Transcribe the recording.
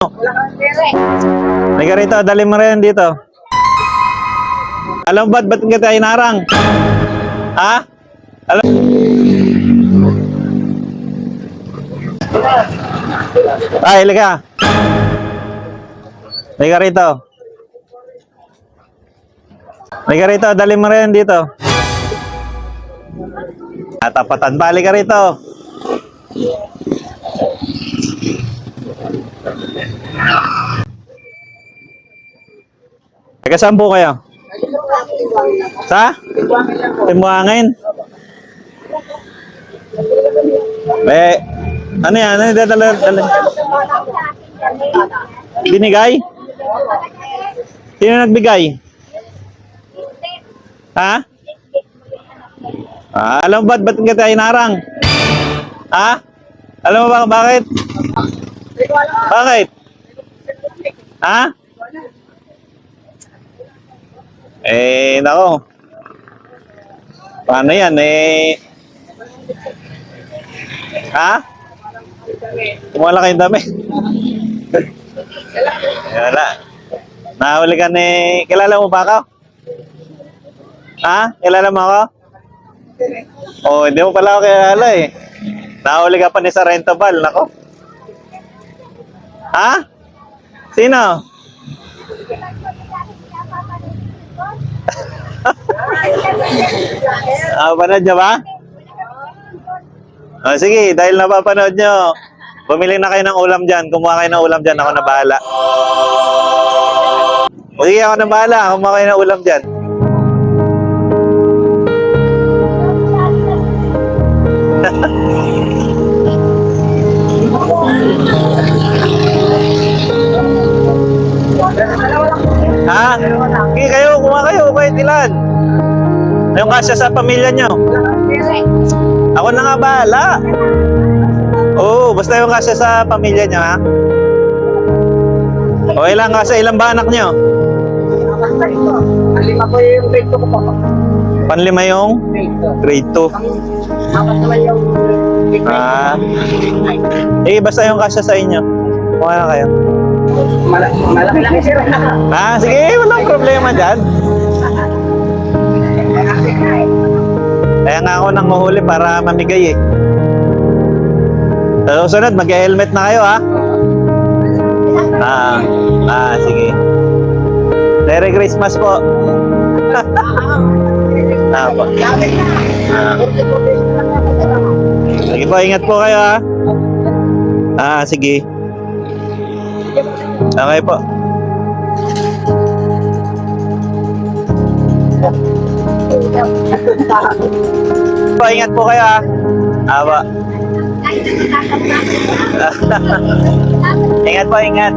Halika rito, dali mo rin dito. Alam mo ba't kita inarang? Ha? Alam? Ay, halika. Halika rito. Halika rito, dali mo rin dito. Tapatan ba? Halika rito. Taga saan po kayo? Sa? Timbuhangin? Ano yan? Ano yung dala? Binigay? Sino nagbigay? Ha? Alam mo ba't kita inarang? Ha? Alam mo ba bakit? Bakit? Ha? Nako. Paano yan? Ha? Wala kayong dami. Wala. Nahuli ka ni... Kilala mo ba ako? Ha? Kilala mo ako? Oh, hindi mo pala ako kilala eh. Nahuli ka pa ni Sarento Bal. Nako. Ha? Sino? Panood nyo ba? Oh, sige, dahil napapanood nyo, bumili na kayo ng ulam dyan. Kumuha kayo ng ulam dyan. Ako na bahala. Sige, ako na bahala. Kumuha kayo ng ulam dyan. Ha? Sige kayo, kumuha kayo. Kahit ilan. Yung kasya sa pamilya nyo. Ako na nga bahala. Oo, basta yung kasya sa pamilya nyo, ha? O ilang kasya, ilang ba anak nyo? Panlima po yung grade 2 ko po. Panlima yung? Grade 2. Apat naman yung basta yung kasya sa inyo. Kumuha na kayo. Malaki-laki sir. Sige, walang problema dyan. Kaya nga ako nang mahuli para mamigay eh. Sa susunod, mag-helmet na kayo, ha? Sige. Merry Christmas po. Po. Sige po, ingat po kayo, ha? Sige. Okay po. Ingat po kayo, ha? Awa. Ingat po, ingat.